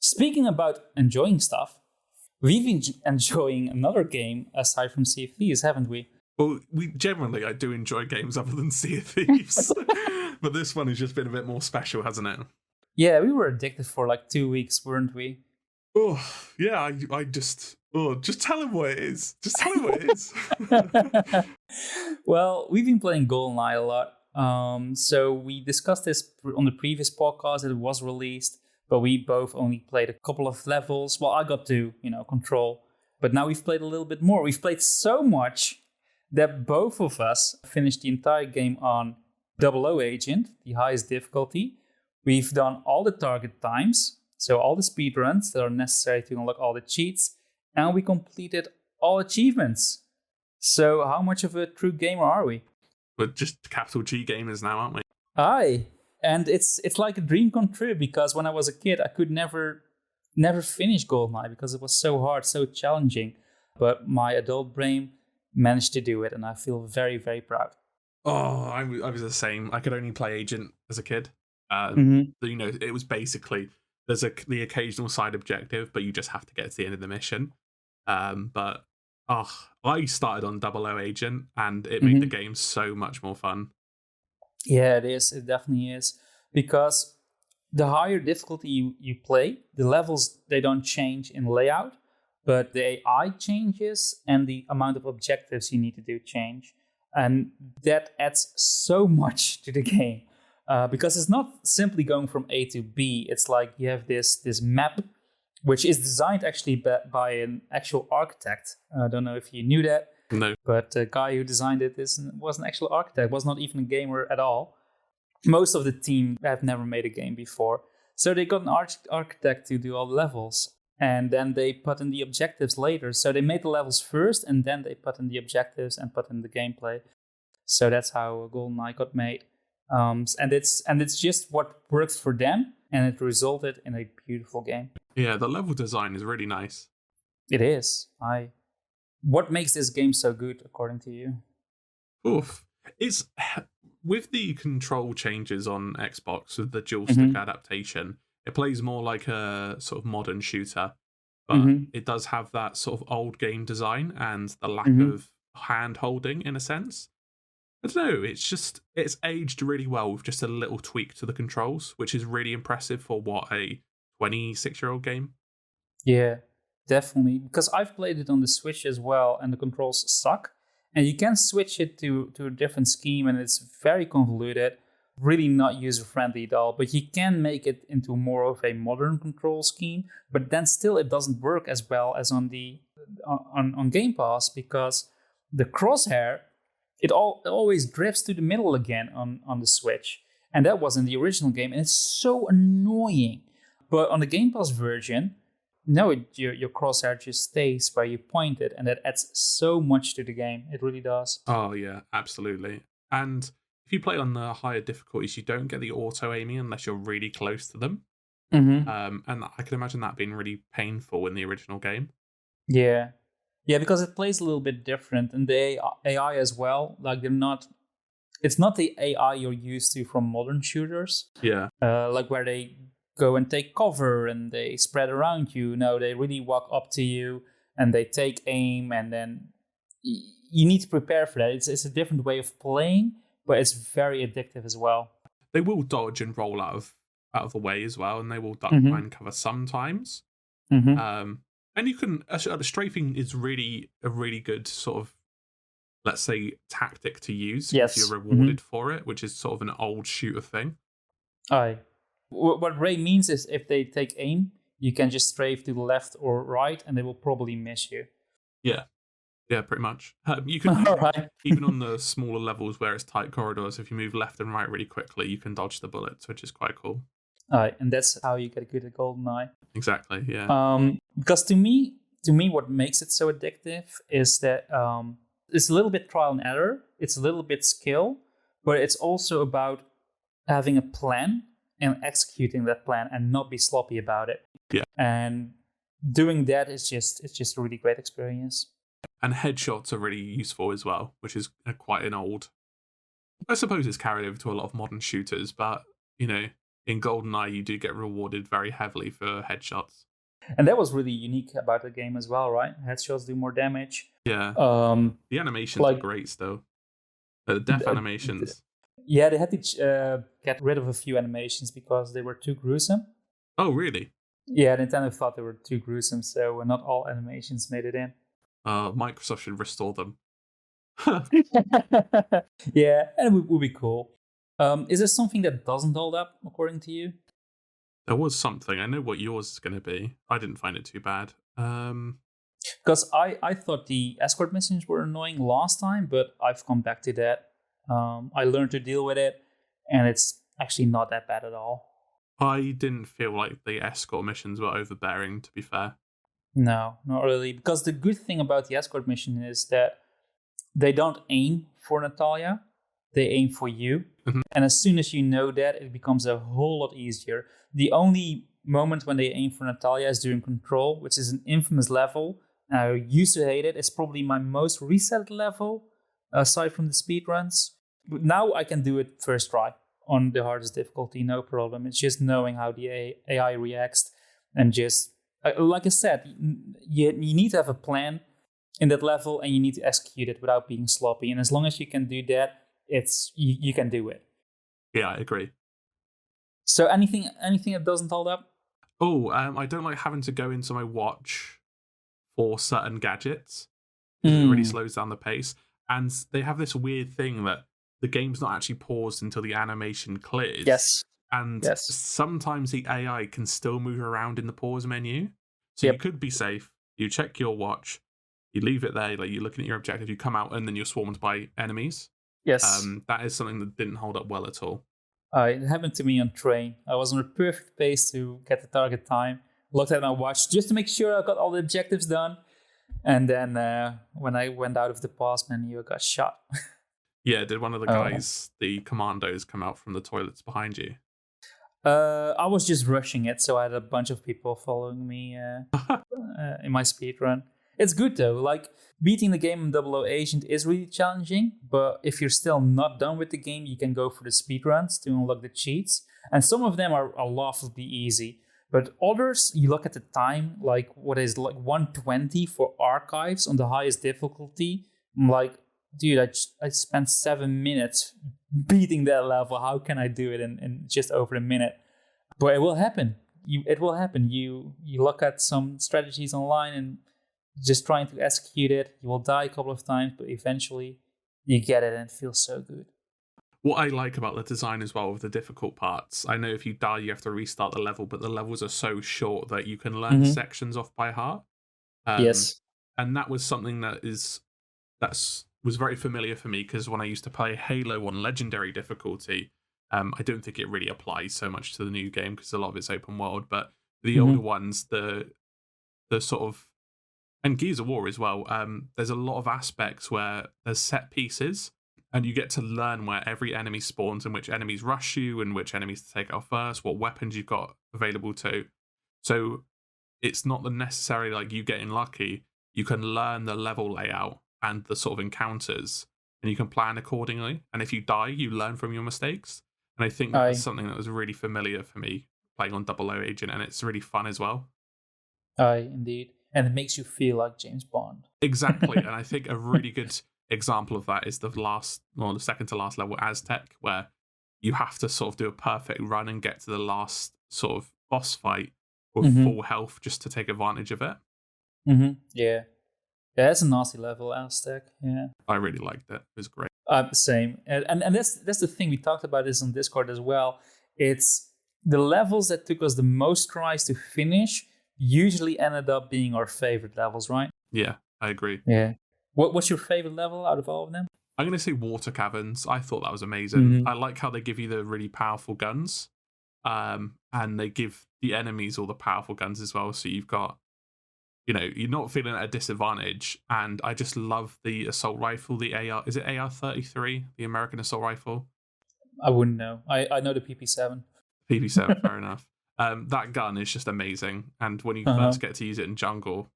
Speaking about enjoying stuff, we've been enjoying another game aside from Sea of Thieves, haven't we? Well, I do enjoy games other than Sea of Thieves. But this one has just been a bit more special, hasn't it? Yeah, we were addicted for like 2 weeks, weren't we? Oh, yeah, I just... Oh, just tell him what it is. Just tell him what it is. Well, we've been playing GoldenEye a lot. So we discussed this on the previous podcast that it was released, but we both only played a couple of levels. Well, I got to, control. But now we've played a little bit more. We've played so much that both of us finished the entire game on 00 Agent, the highest difficulty. We've done all the target times, so all the speedruns that are necessary to unlock all the cheats, and we completed all achievements. So how much of a true gamer are we? We're just capital G gamers now, aren't we? Aye, and it's like a dream come true, because when I was a kid, I could never finish GoldenEye because it was so hard, so challenging. But my adult brain managed to do it, and I feel very, very proud. Oh, I was the same. I could only play Agent as a kid. It was basically there's the occasional side objective, but you just have to get to the end of the mission. But I started on 00 Agent, and it made the game so much more fun. Yeah, it is. It definitely is. Because the higher difficulty you play, the levels, they don't change in layout, but the AI changes and the amount of objectives you need to do change. And that adds so much to the game. Because it's not simply going from A to B. It's like you have this map, which is designed actually by an actual architect. I don't know if you knew that. No. But the guy who designed it was an actual architect, was not even a gamer at all. Most of the team have never made a game before. So they got an architect to do all the levels. And then they put in the objectives later. So they made the levels first, and then they put in the objectives and put in the gameplay. So that's how GoldenEye got made. And it's just what worked for them, and it resulted in a beautiful game. Yeah, the level design is really nice. It is. What makes this game so good, according to you? Oof. It's with the control changes on Xbox with the dual stick adaptation, it plays more like a sort of modern shooter, but it does have that sort of old game design and the lack of hand holding in a sense. I don't know, it's aged really well with just a little tweak to the controls, which is really impressive for what, a 26-year-old game? Yeah, definitely. Because I've played it on the Switch as well, and the controls suck. And you can switch it to a different scheme, and it's very convoluted, really not user-friendly at all. But you can make it into more of a modern control scheme, but then still it doesn't work as well as on Game Pass, because the crosshair, it always drifts to the middle again on the Switch. And that was in the original game, and it's so annoying. But on the Game Pass version, no, your crosshair just stays where you point it, and that adds so much to the game. It really does. Oh, yeah, absolutely. And if you play on the higher difficulties, you don't get the auto-aiming unless you're really close to them. And I can imagine that being really painful in the original game. Yeah. Yeah, because it plays a little bit different, and the AI as well. Like it's not the AI you're used to from modern shooters. Yeah. Like where they go and take cover and they spread around you. No, they really walk up to you and they take aim, and then you need to prepare for that. It's a different way of playing, but it's very addictive as well. They will dodge and roll out of the way as well, and they will duck behind cover sometimes. And you can strafing is really a really good sort of, let's say, tactic to use if you're rewarded for it, which is sort of an old shooter thing. Aye. What Ray means is if they take aim, you can just strafe to the left or right, and they will probably miss you. Yeah, pretty much. You can even on the smaller levels where it's tight corridors, if you move left and right really quickly, you can dodge the bullets, which is quite cool. Aye, and that's how you get good at GoldenEye. Exactly. Yeah. Because to me, what makes it so addictive is that it's a little bit trial and error. It's a little bit skill, but it's also about having a plan and executing that plan and not be sloppy about it. Yeah. And doing that is just a really great experience. And headshots are really useful as well, which is quite an old... I suppose it's carried over to a lot of modern shooters, but, in GoldenEye you do get rewarded very heavily for headshots. And that was really unique about the game as well, right? Headshots do more damage. Yeah. The animations are great still. The death animations. Yeah, they had to get rid of a few animations because they were too gruesome. Oh, really? Yeah, Nintendo thought they were too gruesome, so not all animations made it in. Microsoft should restore them. Yeah, and it would be cool. Is there something that doesn't hold up, according to you? There was something. I know what yours is going to be. I didn't find it too bad. Because I thought the escort missions were annoying last time, but I've come back to that. I learned to deal with it, and it's actually not that bad at all. I didn't feel like the escort missions were overbearing, to be fair. No, not really. Because the good thing about the escort mission is that they don't aim for Natalia, they aim for you. Mm-hmm. And as soon as you know that, it becomes a whole lot easier. The only moment when they aim for Natalia is during Control, which is an infamous level. I used to hate it. It's probably my most reset level, aside from the speedruns. But now I can do it first try on the hardest difficulty, no problem. It's just knowing how the AI reacts and just, like I said, you need to have a plan in that level and you need to execute it without being sloppy. And as long as you can do that, you can do it. Yeah, I agree. So anything that doesn't hold up? Oh, I don't like having to go into my watch for certain gadgets. It really slows down the pace. And they have this weird thing that the game's not actually paused until the animation clears. Yes. And sometimes the AI can still move around in the pause menu. So you could be safe. You check your watch. You leave it there. Like you're looking at your objective. You come out and then you're swarmed by enemies. Yes. That is something that didn't hold up well at all. It happened to me on train. I was on a perfect pace to get the target time. Looked at my watch just to make sure I got all the objectives done. And then when I went out of the pause menu, I got shot. Yeah, did one of the guys, the commandos, come out from the toilets behind you? I was just rushing it, so I had a bunch of people following me in my speedrun. It's good though, like beating the game in 00 Agent is really challenging, but if you're still not done with the game, you can go for the speedruns to unlock the cheats. And some of them are laughably easy, but others, you look at the time, like what is like 120 for archives on the highest difficulty. I'm like, dude, I spent 7 minutes beating that level. How can I do it in just over a minute? But it will happen. It will happen. You look at some strategies online and just trying to execute it. You will die a couple of times, but eventually you get it and it feels so good. What I like about the design as well with the difficult parts, I know if you die, you have to restart the level, but the levels are so short that you can learn sections off by heart. Yes. And that was something that was very familiar for me because when I used to play Halo on Legendary difficulty, I don't think it really applies so much to the new game because a lot of it's open world, but the older ones, the sort of, and Gears of War as well, there's a lot of aspects where there's set pieces and you get to learn where every enemy spawns and which enemies rush you and which enemies to take out first, what weapons you've got available to. So it's not necessarily like you getting lucky. You can learn the level layout and the sort of encounters, and you can plan accordingly. And if you die, you learn from your mistakes. And I think that's something that was really familiar for me playing on 00 Agent, and it's really fun as well. Indeed. And it makes you feel like James Bond. Exactly. And I think a really good example of that is the second to last level, Aztec, where you have to sort of do a perfect run and get to the last sort of boss fight with full health just to take advantage of it. Yeah. Yeah, that's a nasty level, Aztec. Yeah, I really liked it. It was great. Same, and that's the thing we talked about this on Discord as well. It's the levels that took us the most tries to finish usually ended up being our favorite levels, right? Yeah, I agree. Yeah. What's your favorite level out of all of them? I'm going to say Water Caverns. I thought that was amazing. I like how they give you the really powerful guns, and they give the enemies all the powerful guns as well. So you've got, you're not feeling at a disadvantage. And I just love the assault rifle, the AR. Is it AR-33, the American assault rifle? I wouldn't know. I know the PP7. PP7, fair enough. That gun is just amazing. And when you first get to use it in jungle,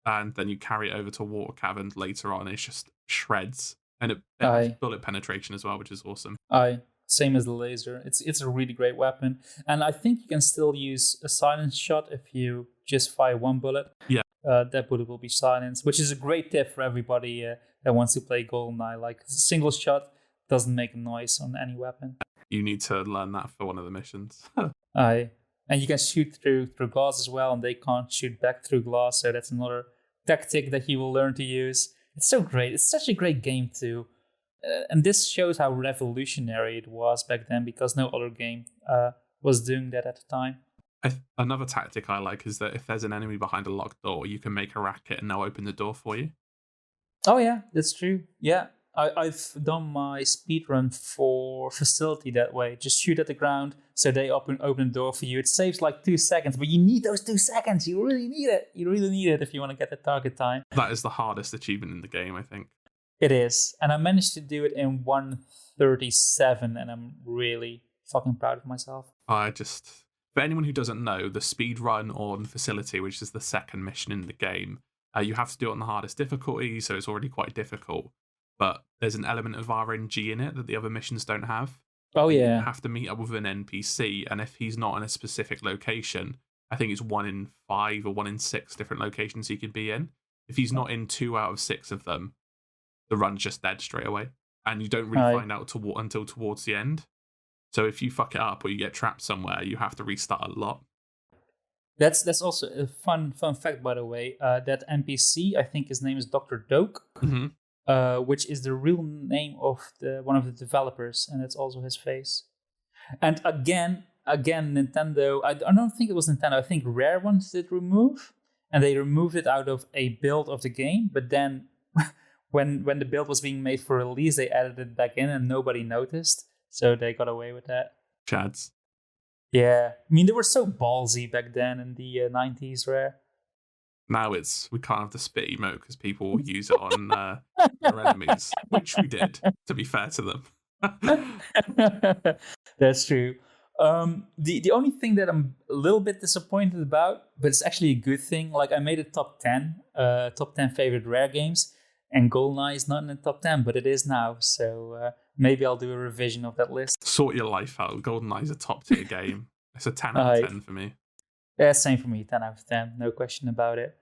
and then you carry it over to Water Cavern later on, it's just shreds. And it has bullet penetration as well, which is awesome. same as the laser. It's a really great weapon, and I think you can still use a silence shot if you just fire one bullet. Yeah. That bullet will be silenced, which is a great tip for everybody that wants to play GoldenEye. Like, a single shot doesn't make a noise on any weapon. You need to learn that for one of the missions. And you can shoot through glass as well, and they can't shoot back through glass, so that's another tactic that you will learn to use. It's so great. It's such a great game too. And this shows how revolutionary it was back then, because no other game was doing that at the time. Another tactic I like is that if there's an enemy behind a locked door, you can make a racket and they'll open the door for you. Oh yeah, that's true. Yeah, I've done my speedrun for Facility that way. Just shoot at the ground, so they open the door for you. It saves like 2 seconds, but you need those 2 seconds. You really need it. You really need it if you want to get the target time. That is the hardest achievement in the game, I think. It is, and I managed to do it in 1:37, and I'm really fucking proud of myself. For anyone who doesn't know, the speed run on Facility, which is the second mission in the game, you have to do it on the hardest difficulty, so it's already quite difficult. But there's an element of RNG in it that the other missions don't have. Oh yeah. You have to meet up with an NPC, and if he's not in a specific location, I think it's 1 in 5 or 1 in 6 different locations he could be in. If he's not in 2 out of 6 of them, the run's just dead straight away, and you don't really find out until towards the end. So if you fuck it up or you get trapped somewhere, you have to restart a lot. That's also a fun fact, by the way. That NPC, I think his name is Dr. Doak, which is the real name of one of the developers, and it's also his face. And again, Nintendo. I don't think it was Nintendo. I think Rare wanted it removed, and they removed it out of a build of the game. But then, when the build was being made for release, they added it back in, and nobody noticed. So they got away with that. Chads. Yeah. I mean, they were so ballsy back then in the 90s, Rare. Now we can't have the spit emote because people will use it on their enemies, which we did, to be fair to them. That's true. The only thing that I'm a little bit disappointed about, but it's actually a good thing, like I made a top 10 favorite Rare games, and GoldenEye is not in the top 10, but it is now, so maybe I'll do a revision of that list. Sort your life out. GoldenEye is a top tier game. It's a 10 out of 10 for me. Yeah, same for me, 10 out of 10, no question about it.